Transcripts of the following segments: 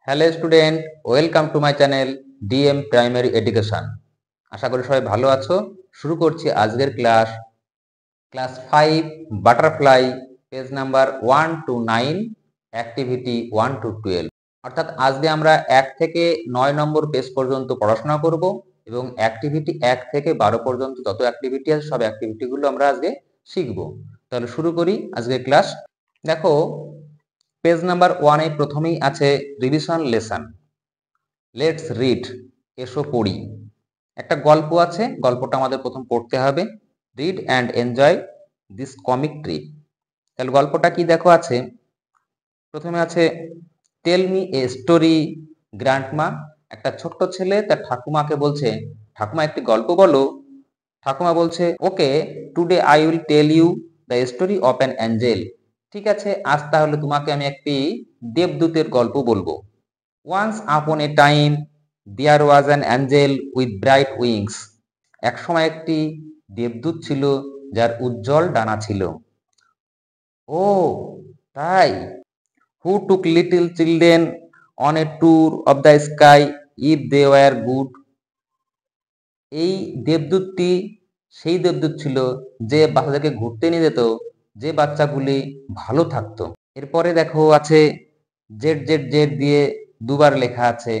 Hello student, welcome to my channel DM primary education. আশা করি সবাই ভালো আছো। শুরু করছি আজকের class 5 butterfly, page number 1 to 9, activity 1 to 12। অর্থাৎ আজকে আমরা 1 থেকে 9 নম্বর পেজ পর্যন্ত পড়াশোনা করব এবং অ্যাক্টিভিটি 1 থেকে 12 পর্যন্ত যত অ্যাক্টিভিটি আছে সব অ্যাক্টিভিটিগুলো আমরা আজকে শিখব। তাহলে শুরু করি আজকের ক্লাস। দেখো, পেজ নাম্বার 1 এ প্রথমেই আছে রিভিশন লেসন। লেটস রিড, এসো পড়ি। একটা গল্প আছে, গল্পটা আমাদের প্রথম পড়তে হবে। Read and enjoy this comic trip. তাহলে গল্পটা কি দেখো আছে, প্রথমে আছে tell me a story grandma. একটা ছোট্ট ছেলে তার ঠাকুমাকে বলছে, ঠাকুমা একটি গল্প বলো। ঠাকুমা বলছে, okay, today I will tell you the story of an angel. ঠিক আছে, আজ তাহলে তোমাকে আমি একটি দেবদূতের গল্প বলবো। Once upon a time there was an angel with bright wings. একসময় একটি দেবদূত ছিল যার উজ্জ্বল ডানা ছিল। ও তাই? Who took little children on a tour of the sky if they were good. এই দেবদূতটি সেই দেবদূত ছিল যে বাচ্চাদেরকে ঘুরতে নিয়ে যেত, যে বাচ্চাগুলি ভালো থাকতো। এরপরে দেখো আছে জেড জেড জেড দিয়ে দুবার লেখা আছে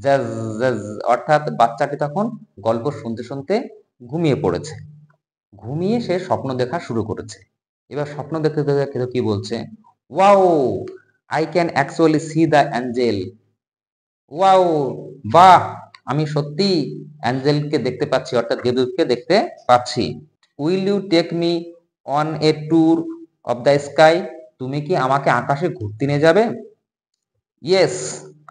জাজ জাজ, অর্থাৎ বাচ্চাটি তখন গল্প শুনতে শুনতে ঘুমিয়ে পড়েছে। ঘুমিয়ে সে স্বপ্ন দেখা শুরু করেছে। এবার স্বপ্ন দেখতে দেখতে কি বলছে, wow, I can actually C the Angel. Wow, বাহ, আমি সত্যি অ্যাঞ্জেলকে দেখতে পাচ্ছি, অর্থাৎ দেবদূতকে দেখতে পাচ্ছি। Will you take me on a tour of the sky. তুমি কি আমাকে আকাশে ঘুরতে নিয়ে যাবে? Yes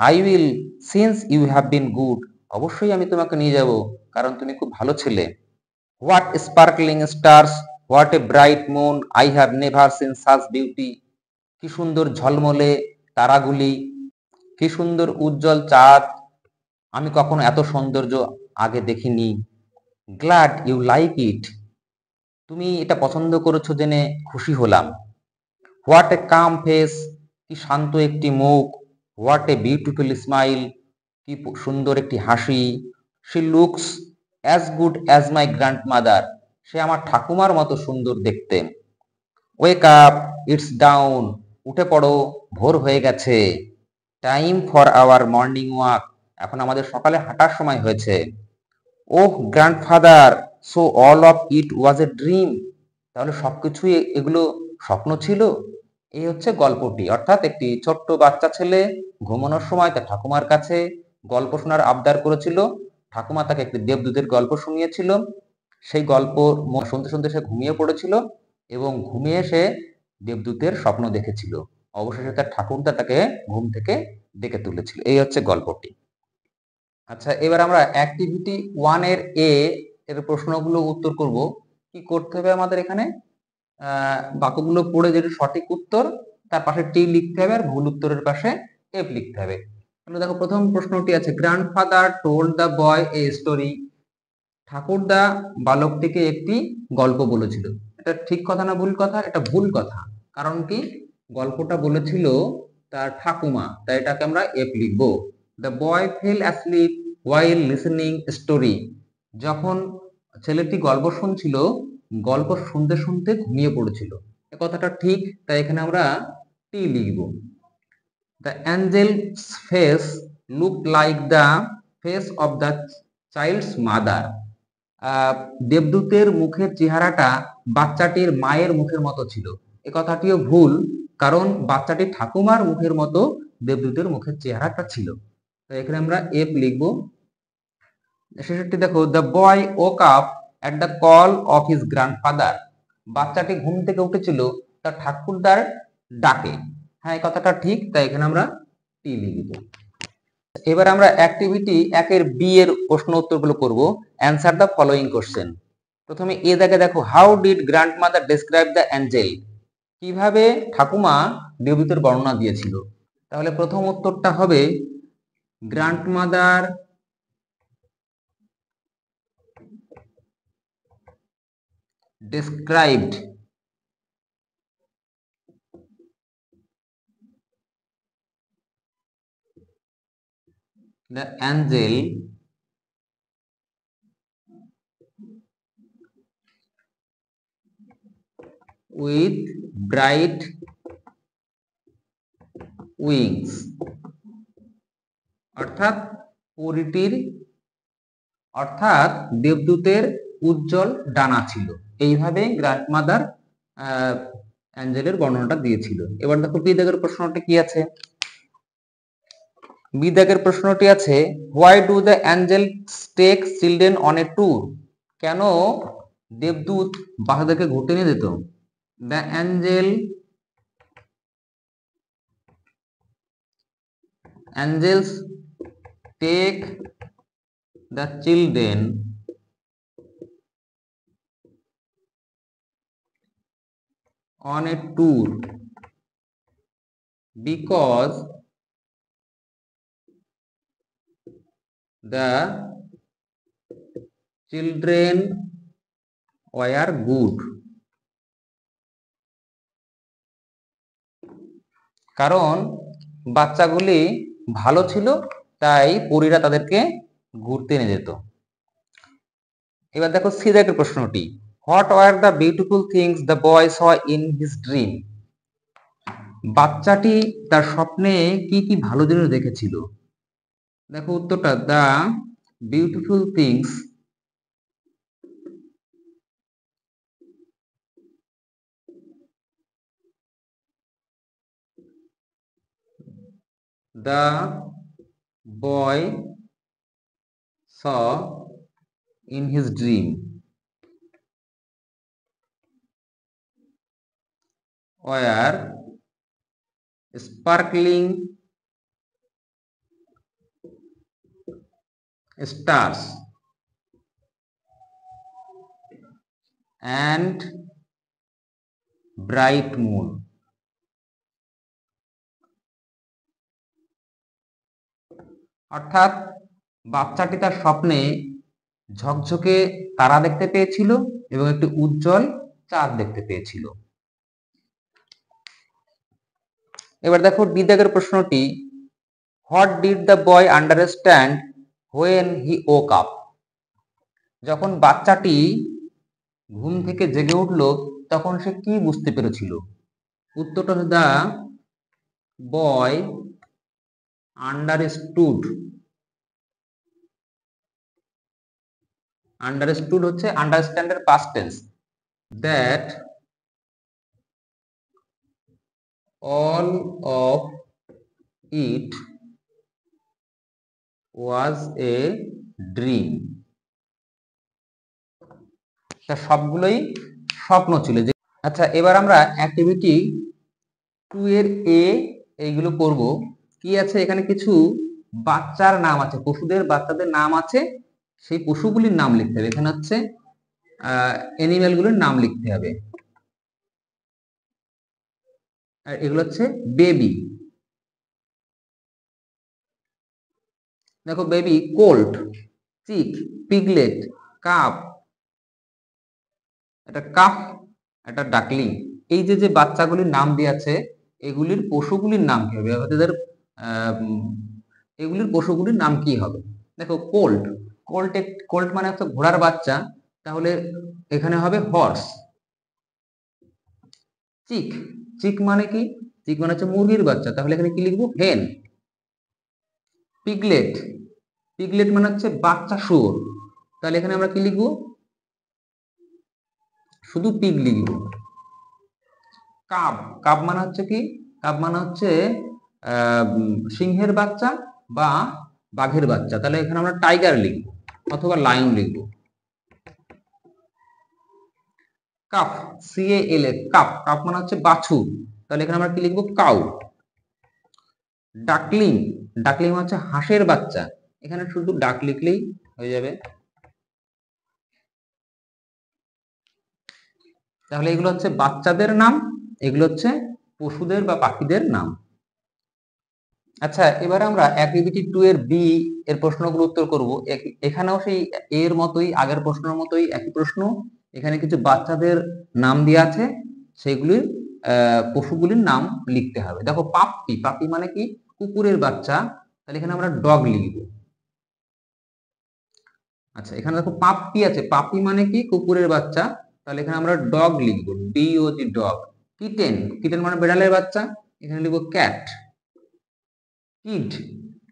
I will, since you have been good. অবশ্যই আমি তোমাকে নিয়ে যাব, কারণ তুমি খুব ভালো ছেলে। What sparkling stars, what a bright moon, I have never seen such beauty. কি সুন্দর ঝলমলে তারাগুলি, কি সুন্দর উজ্জ্বল চাঁদ, আমি কখনো এত সৌন্দর্য আগে দেখিনি। গ্ল্যাড ইউ লাইক ইট, তুমি এটা পছন্দ করেছো জেনে খুশি হলাম। হোয়াট এ কাম ফেস, কি শান্ত একটি মুখ। হোয়াট এ বিউটিফুল স্মাইল, কি সুন্দর একটি হাসি। She looks as good as my grandmother, সে আমার ঠাকুমার মতো সুন্দর দেখতে। ওয়েক আপ, ইটস ডাউন, উঠে পড়ো, ভোর হয়ে গেছে। Time for our morning walk, এখন আমাদের সকালে হাঁটার সময় হয়েছে। Oh grandfather, so all of it was a dream. তাহলে সবকিছুই এগুলো স্বপ্ন ছিল। এই হচ্ছে গল্পটি, অর্থাৎ একটি ছোট্ট বাচ্চা ছেলে ঘুমানোর সময় তার ঠাকুমার কাছে গল্প শোনার আবদার করেছিল। ঠাকুমা তাকে একটি দেবদূতের গল্প শুনিয়েছিল। সেই গল্প শুনতে শুনতে সে ঘুমিয়ে পড়েছিল এবং ঘুমিয়ে সে দেবদূতের স্বপ্ন দেখেছিল। অবশেষে তার ঠাকুরদা তাকে ঘুম থেকে ডেকে তুলেছিল। এই হচ্ছে গল্পটি। আচ্ছা, এবার আমরা অ্যাক্টিভিটি 1 এর এর প্রশ্নগুলো উত্তর করব। কি করতে হবে আমাদের এখানে, বাক্যগুলো পড়ে যেটা সঠিক উত্তর তার পাশে টি লিখতে হবে আর ভুল উত্তরের পাশে এফ লিখতে হবে। তাহলে দেখো, প্রথম প্রশ্নটি আছে grandfather told the boy a story. ঠাকুরদা বালকটিকে একটি গল্প বলেছিল। এটা ঠিক কথা না ভুল কথা? এটা ভুল কথা। কারণ কি, গল্পটা বলেছিল তার ঠাকুমা, তাই এটাকে আমরা এফ লিখবো। The boy fail asleep while listening story, যখন ছেলেটি গল্প শুনছিল, গল্প শুনতে শুনতে ঘুমিয়ে পড়েছিল। এ কথাটা ঠিক, তাই এখানে আমরা টি লিখব। The angel's face looked like the face of the child's mother. দেবদূতের মুখের চেহারাটা বাচ্চাটির মায়ের মুখের মতো ছিল। এ কথাটিও ভুল, কারণ বাচ্চাটির ঠাকুমার মুখের মতো দেবদূতের মুখের চেহারাটা ছিল। তো এখানে আমরা এফ লিখব। শেষেরটি দেখো, the boy woke up at the call of his grandfather. বাচ্চাটি ঘুম থেকে উঠেছিল তার ঠাকুরদার ডাকে। হ্যাঁ, এই কথাটা ঠিক, তাই এখানে আমরা টি লিখব। এবার আমরা অ্যাক্টিভিটি 1 এর বি এর প্রশ্ন উত্তরগুলো করব। Answer the following question. প্রথমে এ দেখো, how did grandmother describe the Angel. কিভাবে ঠাকুমা দেবদূতের বর্ণনা দিয়েছিল। তাহলে প্রথম উত্তরটা হবে grandmother described the angel with bright wings, অর্থাৎ পরীটির অর্থাৎ দেবদূতের উজ্জ্বল ডানা ছিল। এইভাবে গ্র্যান্ডমাদার অ্যাঞ্জেলের বর্ণনাটা দিয়েছিল। এবার দেখো বিদাগের প্রশ্নটা কি আছে। বিদাগের প্রশ্নটি আছে, why do the angel take children on a tour? কেন দেবদূত বাচ্চাদেরকে ঘুরতে নিয়ে যেত? The angels take the children on a tour because the children were good, কারণ বাচ্চাগুলি ভালো ছিল, তাই পরীরা তাদেরকে ঘুরতে নিয়ে যেত। এবার দেখো সিদাকের প্রশ্নটি, what were the beautiful things the boy saw in his dream? বাচ্চাটি তার স্বপ্নে কি কি ভালো জিনিস দেখেছিল? দেখো উত্তরটা, the beautiful things the boy saw in his dream were sparkling stars and bright moon. অর্থাৎ বাচ্চাটি তার স্বপ্নে ঝকঝকে তারা দেখতে পেয়েছিল এবং একটি উজ্জ্বল চাঁদ দেখতে পেয়েছিল। এবার দেখো বিদাগের প্রশ্নটি, what did the boy understand when he woke up? যখন বাচ্চাটি ঘুম থেকে জেগে উঠল তখন সে কি বুঝতে পেরেছিল? উত্তরটা, দ্য বয় আন্ডারস্টুড। আন্ডারস্টুড হচ্ছে আন্ডারস্ট্যান্ডের past tense, that all of it was a dream. তা সবগুলোই স্বপ্ন ছিল। আচ্ছা, এবার আমরা অ্যাক্টিভিটি 2 এর এ এইগুলো করব। কি আছে এখানে? কিছু বাচ্চার নাম আছে, পশুদের বাচ্চাদের নাম আছে, সেই পশুগুলির নাম লিখতে হবে। এখানে হচ্ছে অ্যানিমেলগুলোর নাম লিখতে হবে। আর এগুলো হচ্ছে বেবি। দেখো বেবি, কোল্ট, চিক, পিগলেট, কাপ, এটা কাফ, এটা ডাকলিং। এই যে যে বাচ্চাগুলির নাম দিয়ে আছে, এগুলির পশুগুলির নাম কি হবে? এগুলির পশুগুলির নাম কি হবে? দেখো কোল্ট, কোল্ট মানে হচ্ছে ঘোড়ার বাচ্চা, তাহলে এখানে হবে হর্স। চিক, চিক মানে কি? চিক মানে হচ্ছে মুরগির বাচ্চা, তাহলে এখানে কি লিখবো? হেন। পিগলেট, পিগলেট মানে হচ্ছে বাচ্চা শুয়োর, তাহলে এখানে আমরা কি লিখবো? শুধু পিগ লিখবো। কাব, কাব মানে হচ্ছে কি? কাব মানে হচ্ছে সিংহের বাচ্চা বা বাঘের বাচ্চা, তাহলে এখানে আমরা টাইগার লিখবো অথবা লায়ন লিখবো। কাফ, CALF, কাফ, কাফ মানে হচ্ছে বাছুর, তাহলে এখানে আমরা কি লিখবো? কাউ। ডাকলিং, ডাকলিং হচ্ছে হাঁসের বাচ্চা, এখানে শুধু ডাক লিখলেই হয়ে যাবে। তাহলে এগুলো হচ্ছে বাচ্চাদের নাম, এগুলো হচ্ছে পশুদের বা পাখিদের নাম। আচ্ছা, এবার আমরা অ্যাক্টিভিটি 2 এর বি এর প্রশ্নগুলো উত্তর করব। এখানেও সেই এর মতোই, আগের প্রশ্নের মতোই একই প্রশ্ন। এখানে কিছু বাচ্চাদের নাম দেওয়া আছে, সেগুলির পশুগুলির নাম লিখতে হবে। দেখো পাপ্পি, পাপ্পি মানে কি? কুকুরের বাচ্চা, তাহলে এখানে আমরা ডগ লিখব। আচ্ছা, এখানে দেখো পাপ্পি আছে, পাপ্পি মানে কি কুকুরের বাচ্চা, তাহলে এখানে আমরা ডগ লিখবো, ডিওজি ডগ। কিটেন, কিটেন মানে বেড়ালের বাচ্চা, এখানে লিখবো ক্যাট। কিড,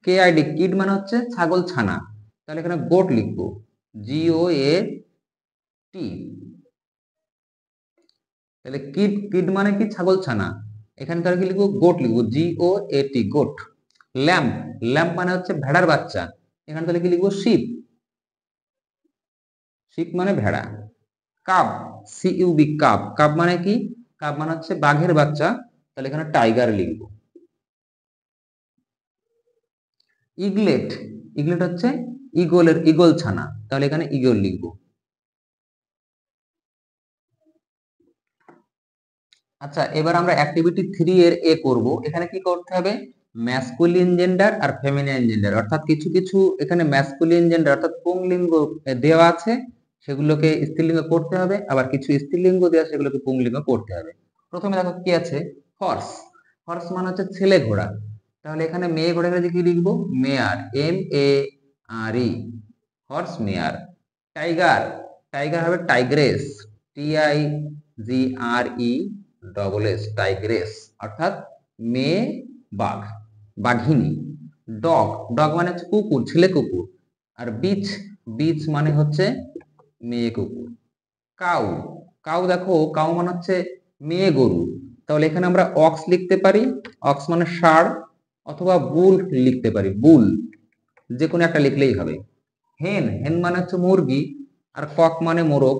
কে আইডি, কিড মানে হচ্ছে ছাগল ছানা, তাহলে এখানে গোট লিখবো, জিও এ টি। তাহলে কিড, কিড মানে কি ছাগল ছানা, এখানে তাহলে কি লিখবো, গোট লিখবো, জিও এ টি, গোট। ল্যাম্প, ল্যাম্প মানে হচ্ছে ভেড়ার বাচ্চা, এখানে তাহলে কি লিখবো, শিপ, শিপ মানে ভেড়া। কাব, সিইউবি, কাব, কাব মানে কি, কাব মানে হচ্ছে বাঘের বাচ্চা, তাহলে এখানে টাইগার লিখবো। ইগলেট, ইগলেট হচ্ছে ইগলের, ইগল ছানা, তাহলে এখানে ইগল লিখবো। আচ্ছা, এবার আমরা অ্যাক্টিভিটি 3 এর এ করব। এখানে কি করতে হবে, ম্যাসকুলিন জেন্ডার আর ফেমিনাইন জেন্ডার, অর্থাৎ কিছু কিছু এখানে ম্যাসকুলিন জেন্ডার অর্থাৎ পুংলিঙ্গ দেওয়া আছে, সেগুলোকে স্ত্রীলিঙ্গ করতে হবে, আবার কিছু স্ত্রীলিঙ্গ দেওয়া সেগুলোকে পুংলিঙ্গ করতে হবে। প্রথমে দেখো কি আছে, হর্স, হর্স মানে হচ্ছে ছেলে ঘোড়া, তাহলে এখানে মেয়ে ঘোড়া কি লিখবো, mare, M A R E, horse mare. Tiger, tiger হবে tigress, T I G R E double S, tigress, অর্থাৎ মেয়ে বাঘ, বাঘিনী। ডগ, ডগ মানে হচ্ছে কুকুর, ছেলে কুকুর। আর বিচ, বিচ মানে হচ্ছে মেয়ে কুকুর। কাউ, কাউ দেখো কাউ মানে হচ্ছে মেয়ে গরু, তাহলে এখানে আমরা অক্স লিখতে পারি, অক্স মানে ষাঁড়, অথবা বুল লিখতে পারি, বুল, যে কোনো একটা লিখলেই হবে। হেন, হেন মানে হচ্ছে মুরগি, আর কক মানে মোরগ।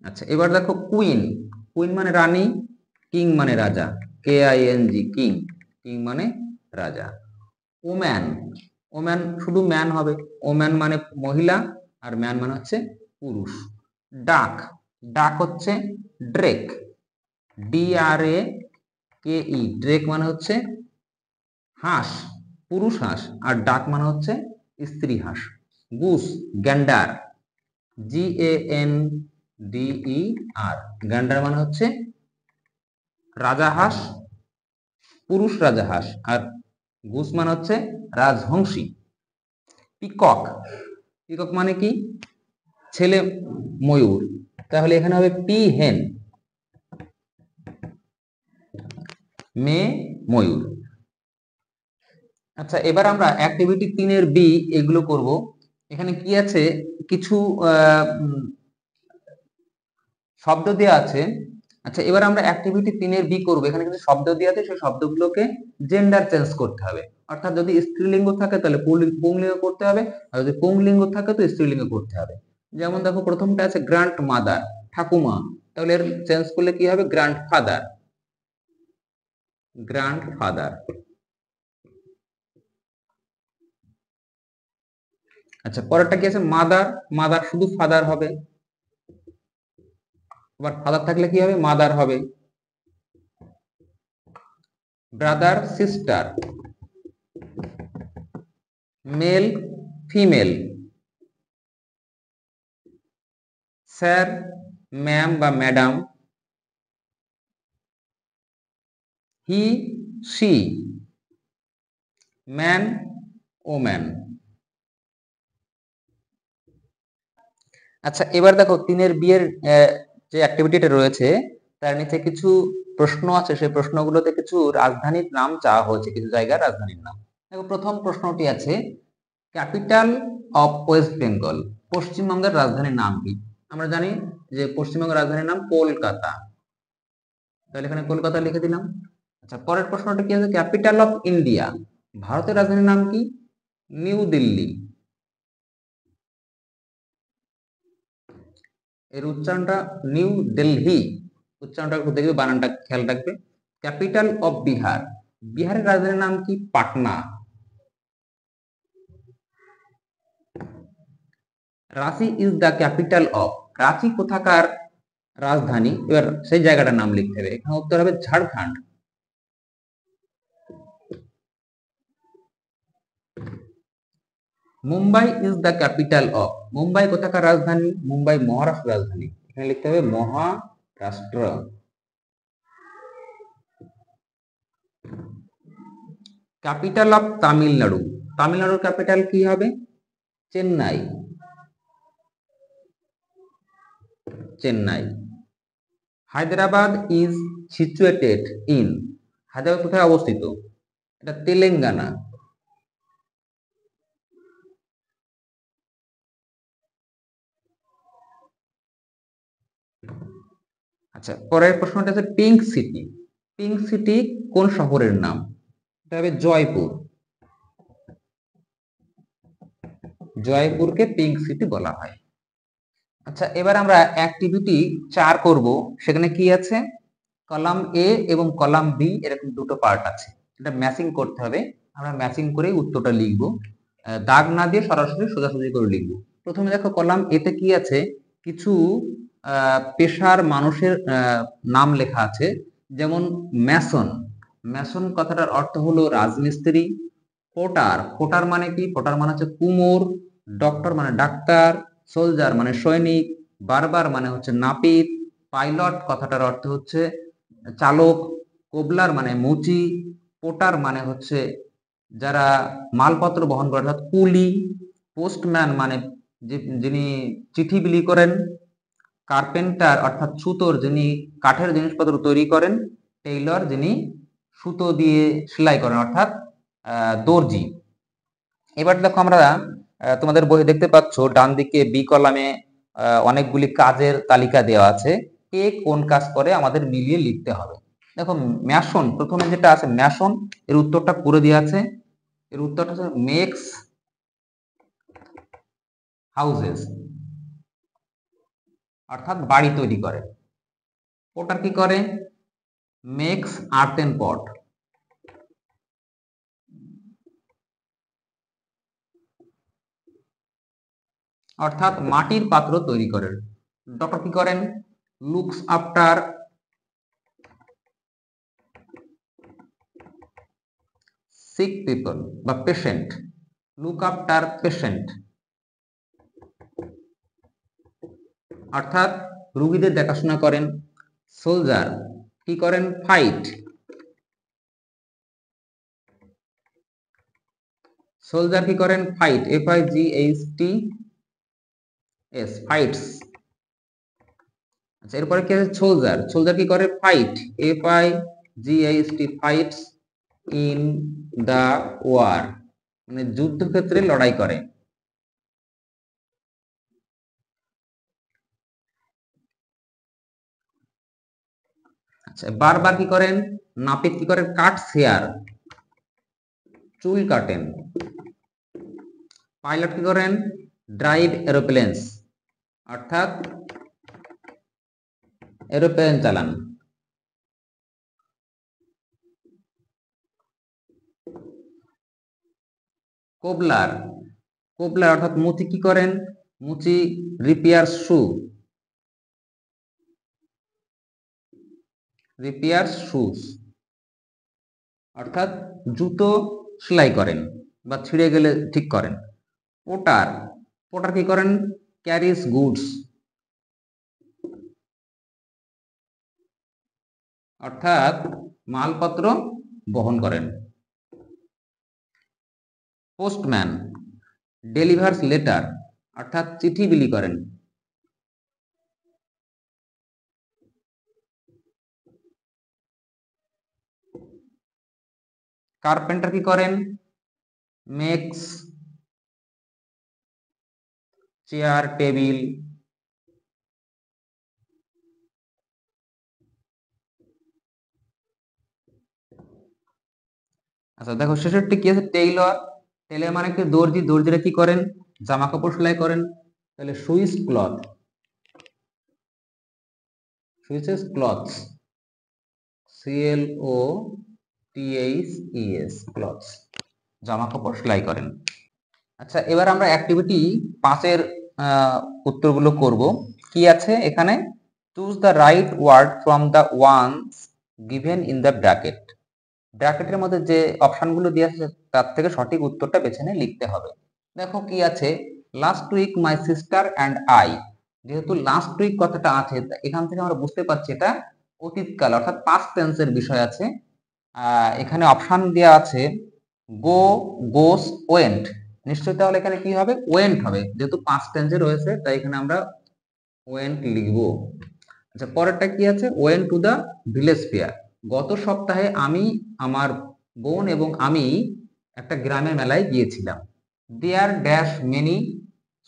আচ্ছা, এবার দেখো কুইন, কুইন মানে রানী, কিং মানে রাজা, K I N G, king, king মানে রাজা। ওম্যান, ওম্যান শুধু ম্যান হবে, ওম্যান মানে মহিলা, আর ম্যান মানে হচ্ছে পুরুষ। ডাক, ডাক হচ্ছে ড্রেক, ডি আর এ কে ই, ড্রেক মানে হচ্ছে হাঁস, পুরুষ হাঁস, আর ডাক মানে হচ্ছে স্ত্রী হাঁস। Goose, gander, G A N D E R, gander মানে হচ্ছে রাজা হাঁস, পুরুষ রাজা হাঁস, আর গুস মানে হচ্ছে রাজহংসী। পিকক, পিকক মানে কি, ছেলে ময়ূর, তাহলে এখানে হবে পি হেন, মেয়ে ময়ূর। আচ্ছা, এবার আমরা অ্যাক্টিভিটি 3 এর বি এগুলো করব। এখানে কি আছে, কিছু শব্দ দেওয়া আছে। আচ্ছা, এবার আমরা অ্যাক্টিভিটি 3 এর বি করব। এখানে কিছু শব্দ দেওয়া আছে, সেই শব্দগুলোকে জেন্ডার চেঞ্জ করতে হবে, অর্থাৎ যদি স্ত্রীলিঙ্গ থাকে তাহলে পুংলিঙ্গ করতে হবে, আর যদি পুংলিঙ্গ থাকে তো স্ত্রীলিঙ্গ করতে হবে। যেমন দেখো প্রথমটা আছে গ্র্যান্ড মাদার, ঠাকুমা, তাহলে এর চেঞ্জ করলে কি হবে, গ্র্যান্ড ফাদার, গ্র্যান্ড ফাদার। আচ্ছা, পরেরটা কি আছে, মাদার, মাদার শুধু ফাদার হবে, আবার ফাদার থাকলে কি হবে, মাদার হবে। Brother, sister, male, female. Sir, ma'am বা madam. He, she, man, woman. আচ্ছা, এবার দেখো 3 বিয়ের যে অ্যাক্টিভিটিটা রয়েছে তার নিচে কিছু প্রশ্ন আছে, সেই প্রশ্নগুলোতে কিছু রাজধানীর নাম চাওয়া হয়েছে, কিছু জায়গার রাজধানীর নাম। দেখো প্রথম প্রশ্নটি আছে, ক্যাপিটাল অফ ওয়েস্ট বেঙ্গল, পশ্চিমবঙ্গের রাজধানীর নাম কি? আমরা জানি যে পশ্চিমবঙ্গের রাজধানীর নাম কলকাতা, তাহলে এখানে কলকাতা লিখে দিলাম। আচ্ছা, পরের প্রশ্নটা কি আছে, ক্যাপিটাল অফ ইন্ডিয়া, ভারতের রাজধানীর নাম কি? নিউ দিল্লি। এর উচ্চারণটা নিউ দিল্লি, উচ্চারণটা একটু দেখবে, বানানটা খেয়াল রাখবে। ক্যাপিটাল অফ বিহার, বিহারের রাজধানীর নাম কি? Patna. Ranchi is the capital of, Ranchi কোথাকার রাজধানী? এবার সেই জায়গাটার নাম লিখতে হবে, এখানে উত্তর হবে Jharkhand. Mumbai is the capital of, Mumbai কোথাকার রাজধানী? মুম্বাই মহারাষ্ট্র রাজধানী, এখানে লিখতে হবে মহারাষ্ট্র। ক্যাপিটাল অফ তামিলনাড়ু, তামিলনাড়ুর ক্যাপিটাল কি হবে? Chennai, Chennai. Hyderabad is situated in, Hyderabad কোথায় অবস্থিত? এটা তেলেঙ্গানা। আচ্ছা, পরের প্রশ্নটা আছে পিঙ্ক সিটি, পিঙ্ক সিটি কোন শহরের নাম? এটা হবে জয়পুর, জয়পুরকে পিঙ্ক সিটি বলা হয়। আচ্ছা, এবার আমরা অ্যাক্টিভিটি 4 করব। সেখানে কি আছে? কলাম এ এবং কলাম বি এরকম দুটো পার্ট আছে, এটা ম্যাচিং করতে হবে। আমরা ম্যাচিং করেই উত্তরটা লিখব, দাগ না দিয়ে সরাসরি সোজাসুজি করে লিখব। প্রথমে দেখো কলাম এতে কি আছে, কিছু পেশার মানুষের নাম লেখা আছে, যেমন ম্যাসন, ম্যাসন কথাটার অর্থ হলো রাজমিস্ত্রি। পোটার, পোটার মানে কি? পোটার মানে হচ্ছে কুমোর। ডক্টর মানে ডাক্তার। সোলজার মানে সৈনিক। বারবার মানে হচ্ছে নাপিত। পাইলট কথাটার অর্থ হচ্ছে চালক। কোবলার মানে মুচি। পোটার মানে হচ্ছে যারা মালপত্র বহন করে অর্থাৎ কুলি। পোস্টম্যান মানে যিনি চিঠি বিলি করেন। কার্পেন্টার অর্থাৎ সুতোর, যিনি কাঠের জিনিসপত্র তৈরি করেন। টেইলর, যিনি সুতো দিয়ে সেলাই করেন অর্থাৎ দর্জি। এবার দেখো আমরা তোমাদের বই দেখতে পাচ্ছ ডান দিকে বি কলামে অনেকগুলি কাজের তালিকা দেওয়া আছে। কে কোন কাজ করে আমাদের মিলিয়ে লিখতে হবে। দেখো ম্যাসন, প্রথমে যেটা আছে ম্যাসন, এর উত্তরটা করে দেওয়া আছে। এর উত্তরটা হচ্ছে মেক্স হাউসেস, অর্থাৎ বাড়ি তৈরি করে। পোটার কি করে? মেক্স আর্থেন পট, অর্থাৎ মাটির পাত্র তৈরি করেন। ডক্টর কি করেন? লুকস আফটার সিক পিপল বা পেশেন্ট, লুক আফটার পেশেন্ট, অর্থাৎ রোগীদের দেখাশোনা করেন। সোলজার কি করেন? ফাইট, সোলজার কি করেন? Fight, FIGHT fights. আচ্ছা, এরপরে কি আছে? সোলজার, সোলজার কি করে? Fight, FIGHT fights in the war, মানে যুদ্ধক্ষেত্রে লড়াই করে। আচ্ছা, বারবার কি করেন? নাপিত কি করেন? কাট হেয়ার, চুল কাটেন। পাইলট কি করেন? ড্রাইভ এরোপ্লেনস, অর্থাৎ এরোপ্লেন চালান। কোবলার, কোবলার অর্থাৎ মুচি কি করেন? মুচি রিপেয়ার শু, রিপেয়ার শুজ, অর্থাৎ জুতো সেলাই করেন বা ছিঁড়ে গেলে ঠিক করেন। পোটার, পোটার কি করেন? ক্যারিস গুডস, অর্থাৎ মালপত্র বহন করেন। পোস্টম্যান ডেলিভার্স লেটার, অর্থাৎ চিঠি বিলি করেন। কার্পেন্টার কি করেন? Makes chair table. আচ্ছা দেখো শেষেরটি কি আছে? টেইলর, টেইলর মানে কি? দর্জি, দর্জিরা কি করেন? জামা কাপড় সেলাই করেন। তাহলে Swiss cloth, switches clothes, CLOTHES clothes, জামা কাপড় সেলাই করেন। আচ্ছা, এবার আমরা অ্যাক্টিভিটি 5-এর উত্তরগুলো করব। কি আছে এখানে? Choose the right word from the ones given in the bracket, ব্র্যাকেটের মধ্যে যে অপশনগুলো দিয়ে আছে তার থেকে সঠিক উত্তরটা বেছে নিয়ে লিখতে হবে। দেখো কি আছে? Last week my sister and I, যেহেতু লাস্ট উইক কথাটা আছে এখান থেকে আমরা বুঝতে পারছি এটা অতীতকাল অর্থাৎ পাস্ট টেন্সের বিষয় আছে। এখানে অপশন দেওয়া আছে গো, গোস, ওয়েন্ট। নিশ্চয়ই তাহলে এখানে কি হবে? ওয়েন্ট হবে, যেহেতু পাস্ট টেন্সে রয়েছে তাই এখানে আমরা ওয়েন্ট লিখব। আচ্ছা, পরেরটা কি আছে? Went to the village fair. গত সপ্তাহে আমি, আমার বোন এবং আমি একটা গ্রামের মেলায় গিয়েছিলাম। There dash many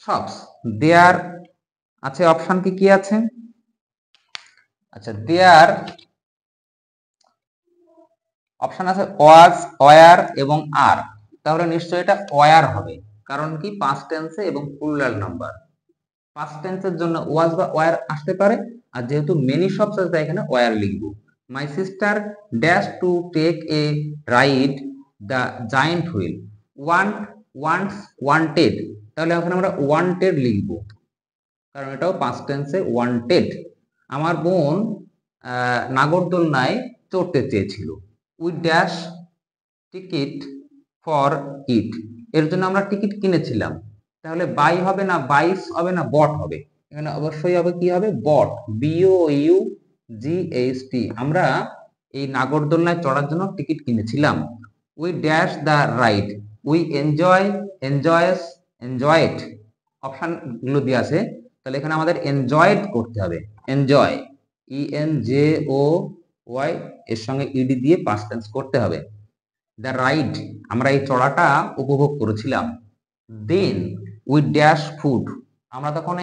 shops. দেয়ার আছে, অপশন কি আছে? আচ্ছা, দেয়ার অপশন আছে ওয়াজ, ওয়ার এবং আর। তাহলে নিশ্চয়ই এটা ওয়ার হবে, কারণ কি পাস্ট টেন্সে এবং প্লুরাল নাম্বার। পাস্ট টেন্সের জন্য ওয়াজ বা ওয়ার আসতে পারে, আর যেহেতু মেনি শপস আছে তাই এখানে ওয়ার লিখব। My sister dash to take a ride the giant wheel. Want, wants, wanted. তাহলে এখানে আমরা ওয়ান্টেড লিখব, কারণ এটাও পাস্ট টেন্সে ওয়ান্টেড। আমার বোন নাগরদোলনায় চড়তে চেয়েছিল। We dash ticket for it. এর জন্য আমরা টিকিট কিনেছিলাম। তাহলে বাই হবে না, বাইস হবে না, বট হবে? এখানে অবশ্যই হবে, কি হবে? বট, BOUGHT। আমরা এই নাগরদোলনায় চড়ার জন্য টিকিট কিনেছিলাম। We dash the ride. We enjoyed. Option গুলো দিয়ে আছে, তাহলে এখানে আমাদের এনজয়েড করতে হবে। এনজয়, ENJOY, এর সঙ্গে ইডি দিয়ে পাস্ট টেন্স করতে হবে। দ্য রাইড, আমরা এই চড়াটা উপভোগ করেছিলাম। দেন উই ড্যাশ ফুড, আমরা তখন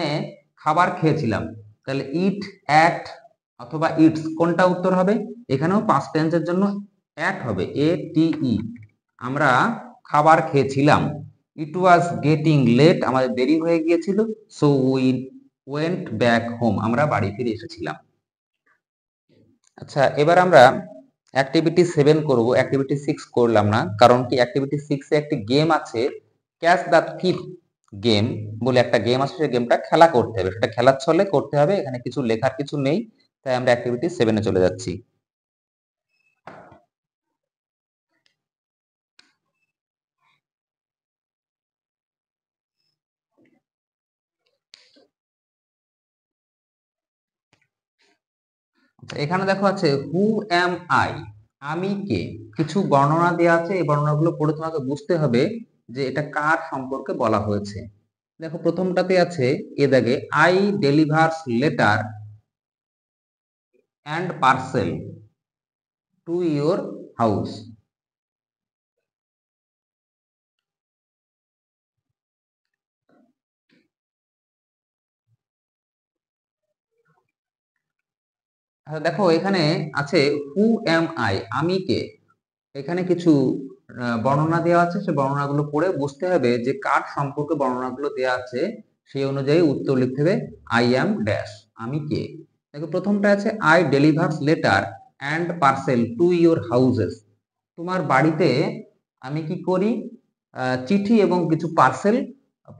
খাবার খেয়েছিলাম। তাহলে ইট, অ্যাট অথবা ইটস, কোনটা উত্তর হবে? এখানেও পাস্ট টেন্সের জন্য অ্যাট হবে, ATE। আমরা খাবার খেয়েছিলাম। ইট ওয়াজ গেটিং লেট, আমাদের দেরি হয়ে গিয়েছিল। So we went back home, আমরা বাড়ি ফিরে এসেছিলাম। আচ্ছা, এবার আমরা অ্যাক্টিভিটি 7 করব, অ্যাক্টিভিটি 6 করলাম না, কারণ কি অ্যাক্টিভিটি 6 এ একটি গেম আছে, ক্যাচ দ্য থিপ গেম বলে একটা গেম আছে। সেই গেমটা খেলা করতে হবে, সেটা খেলার ছলে করতে হবে, এখানে কিছু লেখার কিছু নেই, তাই আমরা অ্যাক্টিভিটি 7 এ চলে যাচ্ছি। এখানে দেখো আছে হু অ্যাম আই, আমি কে। কিছু বর্ণনা দেওয়া আছে, এই বর্ণনাগুলো পড়ে তোমাকে বুঝতে হবে যে এটা কার সম্পর্কে বলা হয়েছে। দেখো প্রথমটাতে আছে এ দাগে, I delivers letter and parcel to your house. দেখো এখানে আছে হু অ্যাম আই, আমি কে। এখানে কিছু বর্ণনা দেওয়া আছে, সেই বর্ণনাগুলো পড়ে বুঝতে হবে যে কার সম্পর্কে বর্ণনাগুলো দেওয়া আছে, সেই অনুযায়ী উত্তর লিখতে হবে আই অ্যাম ড্যাশ, আমি কে। দেখো প্রথমটা আছে I delivers letter and parcel to your houses. তোমার বাড়িতে আমি কি করি? চিঠি এবং কিছু পার্সেল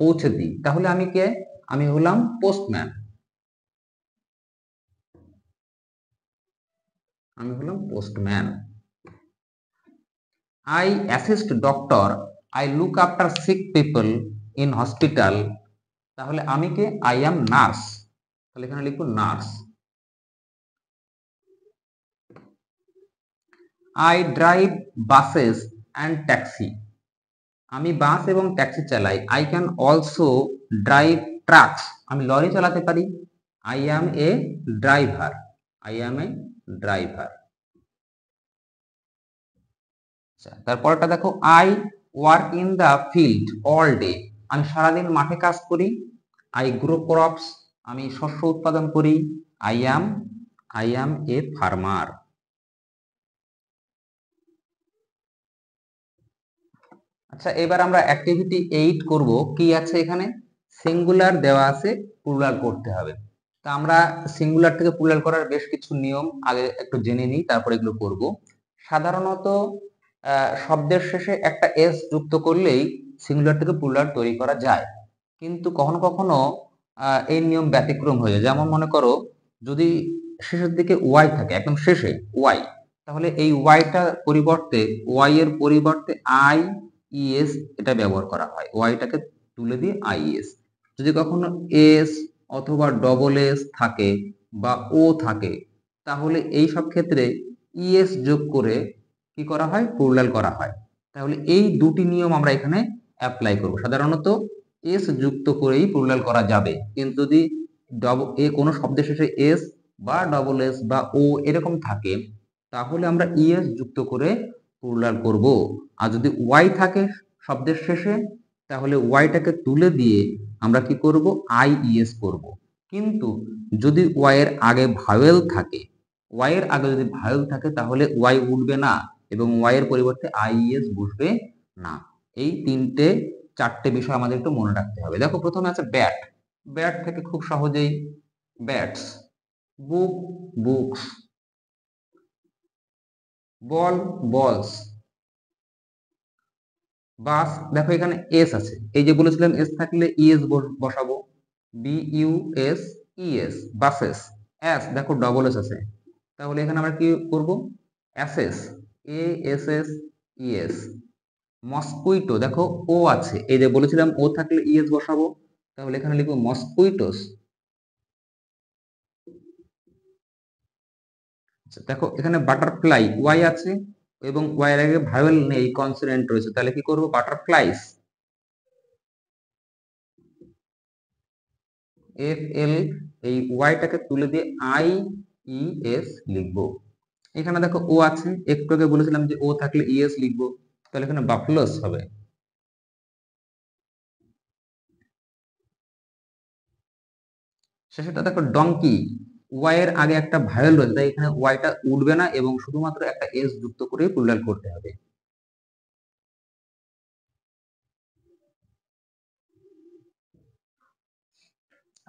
পৌঁছে দিই। তাহলে আমি কে? আমি হলাম পোস্টম্যান, আমি হলাম postman. I assist doctor, I look after sick people in hospital। তাহলে আমি কে? I am nurse, তাহলে এখানে লিখবো nurse. I drive buses and taxi, আমি বাস এবং ট্যাক্সি চালাই। I can also drive trucks, আমি লরি চালাতে পারি। I am a driver, I am a driver। তারপরটা দেখো, I work in the field all day, আমি সারাদিন মাঠে কাজ করি। আই গ্রো ক্রপস, আমি শস্য উৎপাদন করি। I am a farmer. আচ্ছা, এবার আমরা অ্যাক্টিভিটি 8 করব। কি আছে এখানে? সিঙ্গুলার দেওয়া আছে, প্লুরাল করতে হবে। তা আমরা সিঙ্গুলার থেকে প্লুরাল করার বেশ কিছু নিয়ম আগে একটু জেনে নিই, তারপর এগুলো করব। সাধারণত শব্দের শেষে একটা এস যুক্ত করলেই সিঙ্গুলার থেকে প্লুরাল তৈরি করা যায়, কিন্তু কখনো কখনো এই নিয়ম ব্যতিক্রম হয়ে যায়। যেমন মনে করো, যদি শেষের দিকে ওয়াই থাকে, একদম শেষে ওয়াই, তাহলে এই ওয়াইটা পরিবর্তে, ওয়াই এর পরিবর্তে IES এটা ব্যবহার করা হয়, ওয়াইটাকে তুলে দিয়ে IES। যদি কখনো এস অথবা ডবল এস থাকে বা ও থাকে, তাহলে এই সব ক্ষেত্রে ইএস যোগ করে কি করা হয়? প্লুরাল করা হয়। তাহলে এই দুটি নিয়ম আমরা এখানে অ্যাপ্লাই করব। সাধারণত এস যুক্ত করেই প্লুরাল করা যাবে, কিন্তু যদি কোনো শব্দের শেষে এস বা ডবল এস বা ও এরকম থাকে তাহলে আমরা ইএস যুক্ত করে প্লুরাল করব। আর যদি ওয়াই থাকে শব্দের শেষে তাহলে ওয়াইটাকে তুলে দিয়ে আমরা কি করব, আইইএস করব। কিন্তু যদি ওয়াই এর আগে ভাওয়েল থাকে, ওয়াই এর আগে যদি ভাওয়েল থাকে তাহলে ওয়াই উঠবে না এবং ওয়াই এর পরিবর্তে আইএস বসবে না। এই চারটে বিষয় আমাদের একটু মনে রাখতে হবে। দেখো প্রথমে আছে ব্যাট। ব্যাট থেকে খুব সহজেই ব্যাটস, বুক বুকস, বল বলস, বাস দেখো এখানে এস আছে, এই যে বলেছিলাম এস থাকলে ইএস বসাবো, B U S E S, buses. S দেখো ডবল এস আছে, তাহলে এখানে আমরা কি করব, asses, A S S E S. Mosquito দেখো ও আছে, এই যে বলেছিলাম ও থাকলে ইএস বসাবো, তাহলে এখানে লিখবো মসকুইটোস। দেখো এখানে বাটারফ্লাই ওয়াই আছে এবং ওয়াই এর আগে ভাওয়েল নেই, কনসোনেন্ট রয়েছে, তাহলে কি করব, বাটারফ্লাইস। এফ এল, এই ওয়াইটাকে তুলে দিয়ে আই ই এস লিখবো। এখানে দেখো ও আছে, একটু আগে বলেছিলাম যে ও থাকলে ইএস লিখবো, তাহলে এখানে বাফলোস হবে। শেষেটা দেখো ডঙ্কি, ওয়াই এর আগে একটা ভাওয়েল রয়েছে, তাই এখানে ওয়াইটা উঠবে না এবং শুধুমাত্র একটা এস যুক্ত করে প্লুরাল করতে হবে।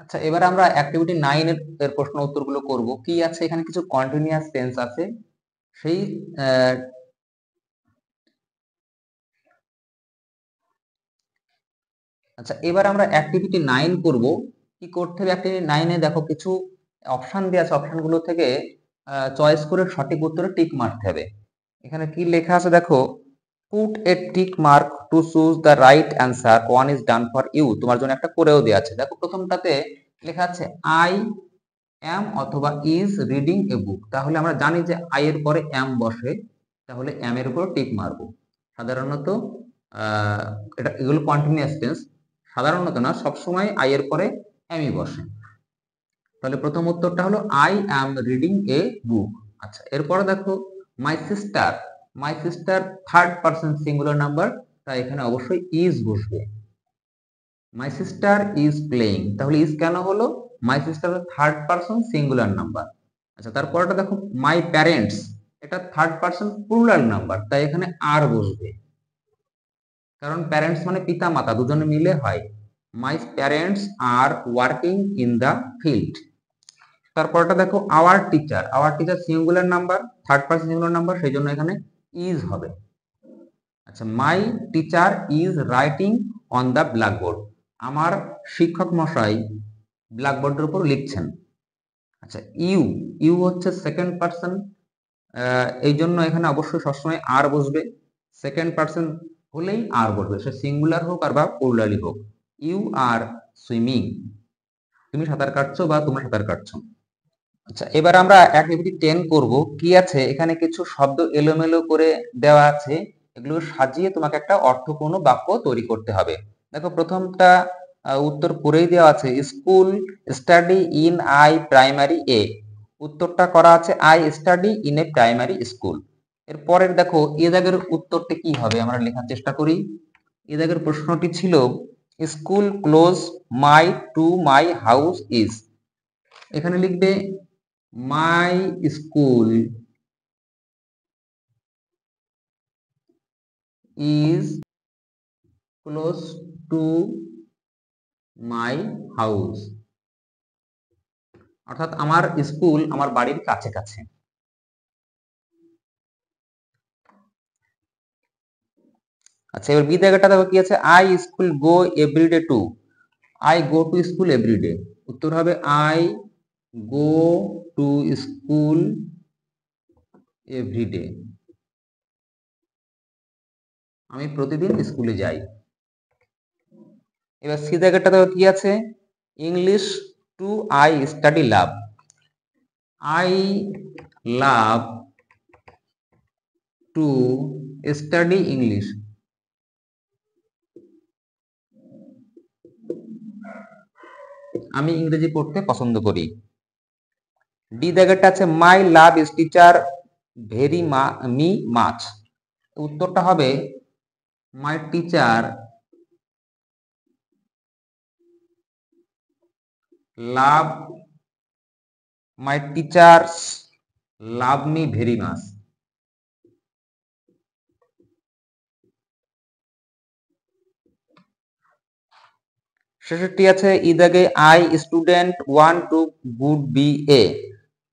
আচ্ছা, এবার আমরা অ্যাক্টিভিটি 9 এর প্রশ্ন উত্তরগুলো করব। কি আছে এখানে, কিছু কন্টিনিউয়াস টেন্স আছে, সেই আচ্ছা এবার আমরা অ্যাক্টিভিটি 9 করব। কি করতে হবে অ্যাক্টিভিটি 9 এ, দেখো কিছু অপশন দেওয়া আছে, অপশনগুলো থেকে চয়েস করে সঠিক উত্তরে টিক মারতে হবে। এখানে কি লেখা আছে দেখো, put a tick mark to choose the right answer, one is done for you. তোমার জন্য একটা করেও দেওয়া আছে। দেখো প্রথমটাতে লেখা আছে আই অ্যাম অথবা ইজ রিডিং এ বুক, তাহলে আমরা জানি যে আই এর পরে অ্যাম বসে, তাহলে অ্যাম এর উপর টিক মারবো। সাধারণত এগুলো কন্টিনিউয়াস টেন্স, সাধারণত না, সবসময় আই এর পরে অ্যামই বসে। তাহলে প্রথম উত্তরটা হলো আই অ্যাম রিডিং এ বুক। আচ্ছা এরপরে দেখো my sister, my sister third person singular number, তাই এখানে অবশ্যই ইজ বসবে। মাই সিস্টার ইজ প্লেইং, তাহলে ইজ কেন হলো, my sister third person singular number. আচ্ছা তারপরটা দেখো মাই প্যারেন্টস, এটা থার্ড পারসন প্লুরাল নাম্বার, তাই এখানে আর বসবে, কারণ প্যারেন্টস মানে পিতা মাতা, দুজনে মিলে হয়। My parents are working in the field. তারপরটা দেখো our teacher, our teacher singular number, third person singular number, সেই জন্য এখানে ইজ হবে। আচ্ছা my teacher is writing on the blackboard, আমার শিক্ষক মশাই ব্ল্যাকবোর্ডের উপর লিখছেন। আচ্ছা ইউ, ইউ হচ্ছে সেকেন্ড পারসন, এই জন্য এখানে অবশ্যই সবসময় আর বসবে। সেকেন্ড পারসন হলেই আর বসবে, সে সিঙ্গুলার হোক আর বা প্লুরালি হোক। ইউ আর সুইমিং, তুমি সাঁতার কাটছো বা তোমরা সাঁতার কাটছো। আচ্ছা এবার আমরা অ্যাক্টিভিটি 10 করব। কি আছে এখানে, কিছু শব্দ এলোমেলো করে দেওয়া আছে, এগুলো সাজিয়ে তোমাকে একটা অর্থপূর্ণ বাক্য তৈরি করতে হবে। দেখো প্রথমটা উত্তর করেই দেওয়া আছে, school study in I primary A. উত্তরটা করা আছে I study in a primary school. এর পরের দেখো এ দাগের উত্তরটি কি হবে, আমরা লেখার চেষ্টা করি। এ দাগের প্রশ্নটি ছিল school close my to my house is. এখানে লিখবে my school is close to my house, অর্থাৎ আমার স্কুল আমার বাড়ির কাছে কাছে। আচ্ছা এবার বি জায়গাটা দেখো কি আছে, I school go everyday to, I go to school everyday. উত্তর হবে I go to school everyday, আমি প্রতিদিন স্কুলে যাই। এবার সি জায়গাটা দেখো কি আছে, English to I study love, I love to study English. আমি ইংরেজি পড়তে পছন্দ করি। ডি দাগেরটা আছে my love is teacher very me much. উত্তরটা হবে my teacher love my teachers love me very much. শেষেরটি আছে ইদাগে I student want to good be a.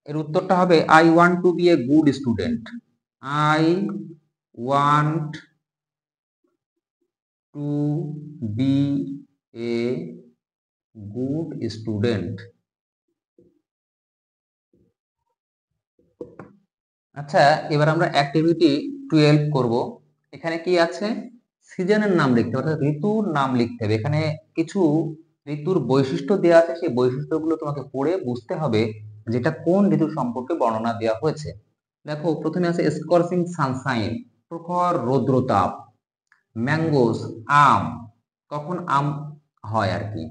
এর উত্তরটা হবে I want to be a good student. I want to be a good student. আচ্ছা, এবার আমরা অ্যাক্টিভিটি 12 করব। এখানে কি আছে, সিজনের নাম লিখতে হবে, অর্থাৎ ঋতুর নাম লিখতে হবে। এখানে কিছু ঋতুর বৈশিষ্ট্য দেওয়া আছে, সেই বৈশিষ্ট্যগুলো তোমাকে পড়ে বুঝতে হবে যেটা কোন ঋতু সম্পর্কে বর্ণনা দেওয়া হয়েছে। দেখো, প্রথমে আছে স্কর্চিং সানশাইন, প্রখর রৌদ্রতাপ। ম্যাঙ্গোস, আম, কখন আম হয় আর কি।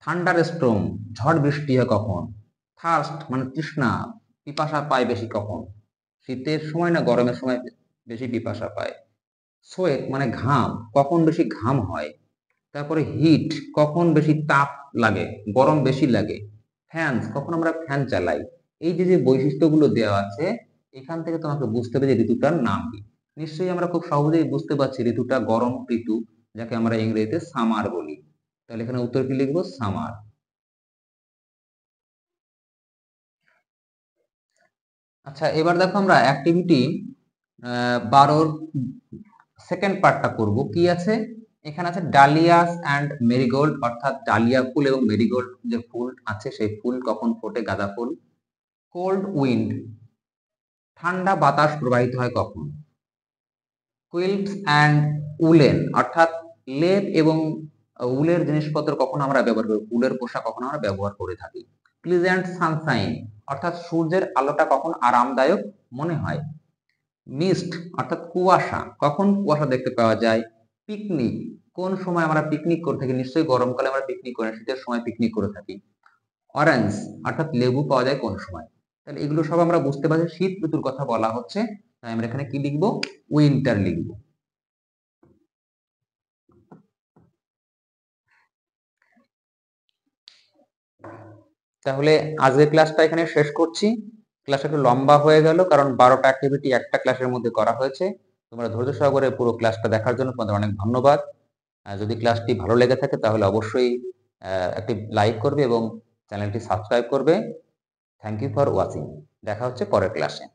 থান্ডার স্টর্ম, ঝড় বৃষ্টি হয় কখন। থার্স্ট মানে তৃষ্ণা, পিপাসা পায় বেশি কখন, শীতের সময় না গরমের সময় বেশি পিপাসা পায়। সোয়েট মানে ঘাম, কখন বেশি ঘাম হয়। তারপরে হিট, কখন বেশি তাপ লাগে, গরম বেশি লাগে। ফ্যানস, কখন আমরা ফ্যান চালাই। এই যে যে বৈশিষ্ট্যগুলো দেওয়া আছে, এখান থেকে তোমাকে বুঝতে হবে যে ঋতুটার নাম কি। নিশ্চয়ই আমরা খুব সহজেই বুঝতে পারছি ঋতুটা গরম ঋতু, যাকে আমরা ইংরেজিতে সামার বলি। তাহলে এখানে উত্তর কি লিখবো, সামার। আচ্ছা, এবার দেখো আমরা অ্যাক্টিভিটি 12 সেকেন্ড পার্টটা করব। কি আছে এখানে, আছে ডালিয়াস অ্যান্ড মেরিগোল্ড, অর্থাৎ ডালিয়া ফুল এবং মেরিগোল্ড যে ফুল আছে সেই ফুল কখন ফোটে, গাঁদা ফুল। কোল্ড উইন্ড, ঠান্ডা বাতাস প্রবাহিত হয় কখন। কুইল্টস অ্যান্ড উলেন, অর্থাৎ লেপ এবং উলের জিনিসপত্র কখন আমরা ব্যবহার করি, উলের পোশাক কখন আমরা ব্যবহার করে থাকি। প্লিজেন্ট সানশাইন, অর্থাৎ সূর্যের আলোটা কখন আরামদায়ক মনে হয়। মিস্ট, অর্থাৎ কুয়াশা, কখন কুয়াশা দেখতে পাওয়া যায়। পিকনিক, কোন সময় আমরা পিকনিক করে থাকি, নিশ্চয়ই গরমকালে আমরা পিকনিক করি না, শীতের সময় পিকনিক করে থাকি। অরেঞ্জ, অর্থাৎ লেবু পাওয়া যায় কোন সময়। তাহলে এগুলো সব আমরা বুঝতে পারছি শীত ঋতুর কথা বলা হচ্ছে, তাই আমরা এখানে কি লিখবো, উইন্টার লিখবো। তাহলে আজকের ক্লাসটা এখানে শেষ করছি। ক্লাস একটু লম্বা হয়ে গেল, কারণ 12টা অ্যাক্টিভিটি একটা ক্লাসের মধ্যে করা হয়েছে। তোমরা ধৈর্য সহকারে পুরো ক্লাসটা দেখার জন্য তোমাদের অনেক ধন্যবাদ। যদি ক্লাসটি ভালো লেগে থাকে তাহলে অবশ্যই একটি লাইক করবে এবং চ্যানেলটি সাবস্ক্রাইব করবে। Thank you for watching. দেখা হচ্ছে পরের ক্লাসে।